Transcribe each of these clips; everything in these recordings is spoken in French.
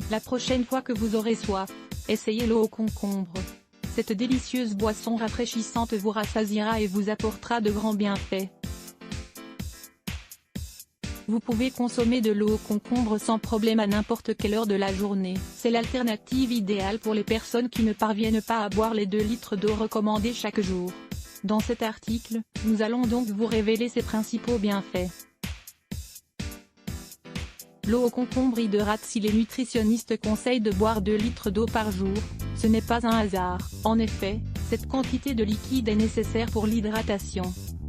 La prochaine fois que vous aurez soif, essayez l'eau au concombre. Cette délicieuse boisson rafraîchissante vous rassasiera et vous apportera de grands bienfaits. Vous pouvez consommer de l'eau au concombre sans problème à n'importe quelle heure de la journée. C'est l'alternative idéale pour les personnes qui ne parviennent pas à boire les 2 litres d'eau recommandés chaque jour. Dans cet article, nous allons donc vous révéler ses principaux bienfaits. L'eau au concombre hydrate. Si les nutritionnistes conseillent de boire 2 litres d'eau par jour, ce n'est pas un hasard. En effet, cette quantité de liquide est nécessaire pour l'hydratation.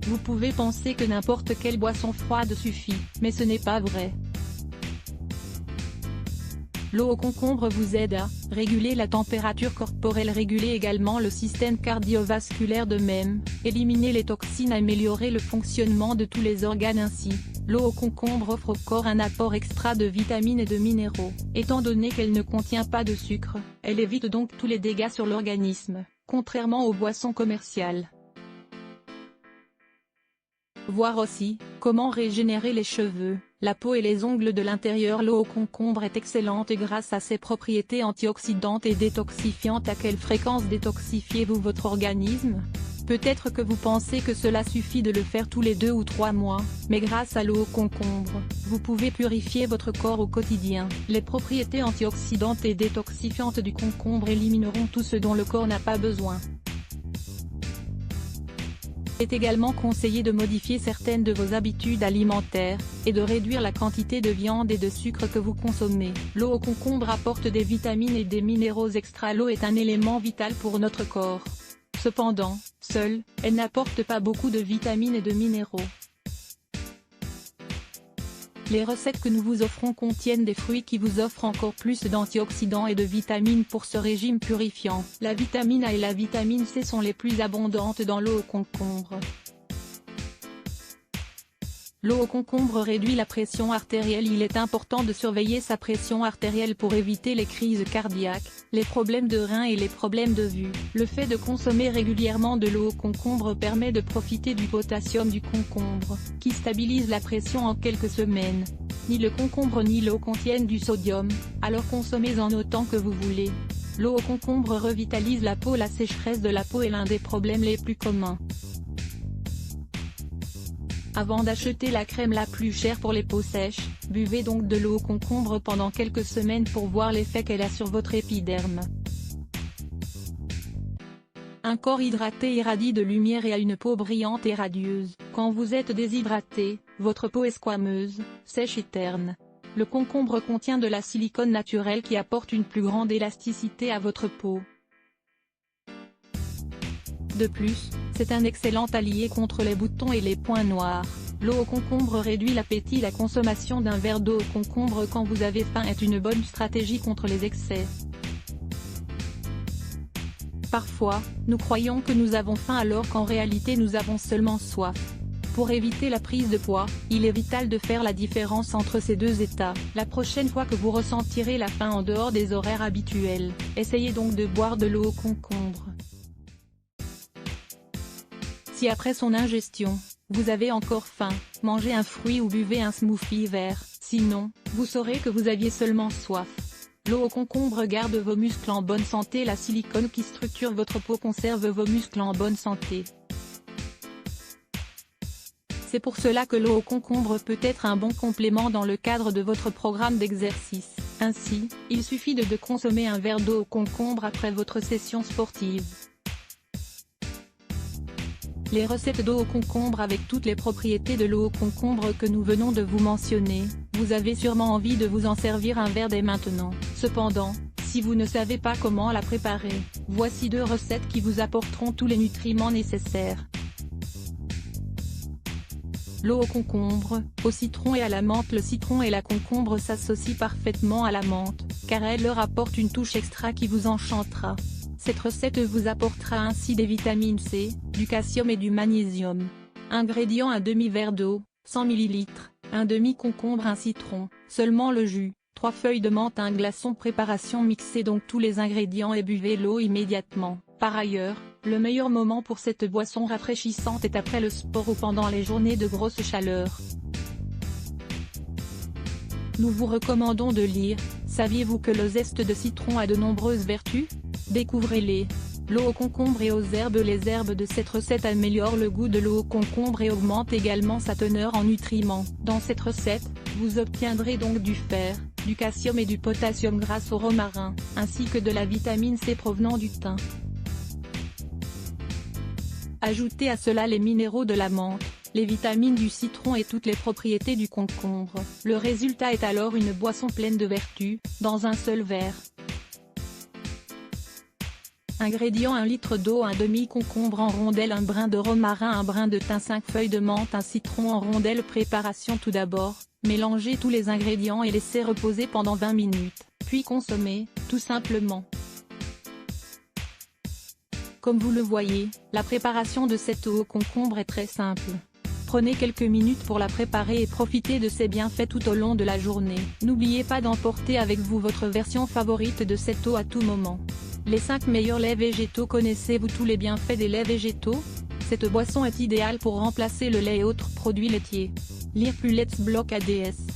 Vous pouvez penser que n'importe quelle boisson froide suffit, mais ce n'est pas vrai. L'eau au concombre vous aide à réguler la température corporelle, réguler également le système cardiovasculaire, de même, éliminer les toxines, améliorer le fonctionnement de tous les organes. Ainsi, l'eau au concombre offre au corps un apport extra de vitamines et de minéraux. Étant donné qu'elle ne contient pas de sucre, elle évite donc tous les dégâts sur l'organisme, contrairement aux boissons commerciales. Voir aussi, comment régénérer les cheveux, la peau et les ongles de l'intérieur. L'eau au concombre est excellente grâce à ses propriétés antioxydantes et détoxifiantes. À quelle fréquence détoxifiez-vous votre organisme? Peut-être que vous pensez que cela suffit de le faire tous les 2 ou 3 mois, mais grâce à l'eau au concombre, vous pouvez purifier votre corps au quotidien. Les propriétés antioxydantes et détoxifiantes du concombre élimineront tout ce dont le corps n'a pas besoin. Il est également conseillé de modifier certaines de vos habitudes alimentaires, et de réduire la quantité de viande et de sucre que vous consommez. L'eau au concombre apporte des vitamines et des minéraux extra. L'eau est un élément vital pour notre corps. Cependant, seule, elle n'apporte pas beaucoup de vitamines et de minéraux. Les recettes que nous vous offrons contiennent des fruits qui vous offrent encore plus d'antioxydants et de vitamines pour ce régime purifiant. La vitamine A et la vitamine C sont les plus abondantes dans l'eau au concombre. L'eau au concombre réduit la pression artérielle. Il est important de surveiller sa pression artérielle pour éviter les crises cardiaques, les problèmes de reins et les problèmes de vue. Le fait de consommer régulièrement de l'eau au concombre permet de profiter du potassium du concombre, qui stabilise la pression en quelques semaines. Ni le concombre ni l'eau contiennent du sodium, alors consommez-en autant que vous voulez. L'eau au concombre revitalise la peau. La sécheresse de la peau est l'un des problèmes les plus communs. Avant d'acheter la crème la plus chère pour les peaux sèches, buvez donc de l'eau au concombre pendant quelques semaines pour voir l'effet qu'elle a sur votre épiderme. Un corps hydraté irradie de lumière et a une peau brillante et radieuse. Quand vous êtes déshydraté, votre peau est squameuse, sèche et terne. Le concombre contient de la silicone naturelle qui apporte une plus grande élasticité à votre peau. De plus, c'est un excellent allié contre les boutons et les points noirs. L'eau au concombre réduit l'appétit. La consommation d'un verre d'eau au concombre quand vous avez faim est une bonne stratégie contre les excès. Parfois, nous croyons que nous avons faim alors qu'en réalité nous avons seulement soif. Pour éviter la prise de poids, il est vital de faire la différence entre ces 2 états. La prochaine fois que vous ressentirez la faim en dehors des horaires habituels, essayez donc de boire de l'eau au concombre. Si après son ingestion, vous avez encore faim, mangez un fruit ou buvez un smoothie vert, sinon, vous saurez que vous aviez seulement soif. L'eau au concombre garde vos muscles en bonne santé. La silicone qui structure votre peau conserve vos muscles en bonne santé. C'est pour cela que l'eau au concombre peut être un bon complément dans le cadre de votre programme d'exercice. Ainsi, il suffit de consommer un verre d'eau au concombre après votre session sportive. Les recettes d'eau au concombre avec toutes les propriétés de l'eau au concombre que nous venons de vous mentionner, vous avez sûrement envie de vous en servir un verre dès maintenant. Cependant, si vous ne savez pas comment la préparer, voici 2 recettes qui vous apporteront tous les nutriments nécessaires. L'eau au concombre, au citron et à la menthe. Le citron et la concombre s'associent parfaitement à la menthe, car elle leur apporte une touche extra qui vous enchantera. Cette recette vous apportera ainsi des vitamines C, du calcium et du magnésium. Ingrédients: un demi-verre d'eau, 100 ml, un demi-concombre, un citron, seulement le jus, 3 feuilles de menthe, un glaçon. Préparation: mixez donc tous les ingrédients et buvez l'eau immédiatement. Par ailleurs, le meilleur moment pour cette boisson rafraîchissante est après le sport ou pendant les journées de grosse chaleur. Nous vous recommandons de lire, Saviez-vous que le zeste de citron a de nombreuses vertus? Découvrez-les. L'eau au concombre et aux herbes. Les herbes de cette recette améliorent le goût de l'eau au concombre et augmentent également sa teneur en nutriments. Dans cette recette, vous obtiendrez donc du fer, du calcium et du potassium grâce au romarin, ainsi que de la vitamine C provenant du thym. Ajoutez à cela les minéraux de la menthe, les vitamines du citron et toutes les propriétés du concombre. Le résultat est alors une boisson pleine de vertus, dans un seul verre. Ingrédients: 1 litre d'eau, un demi-concombre en rondelles, un brin de romarin, un brin de thym, 5 feuilles de menthe, un citron en rondelles. Préparation: tout d'abord, mélangez tous les ingrédients et laissez reposer pendant 20 minutes, puis consommez, tout simplement. Comme vous le voyez, la préparation de cette eau au concombre est très simple. Prenez quelques minutes pour la préparer et profitez de ses bienfaits tout au long de la journée. N'oubliez pas d'emporter avec vous votre version favorite de cette eau à tout moment. Les 5 meilleurs laits végétaux. Connaissez-vous tous les bienfaits des laits végétaux? Cette boisson est idéale pour remplacer le lait et autres produits laitiers. Lire plus. Let's Block ADS.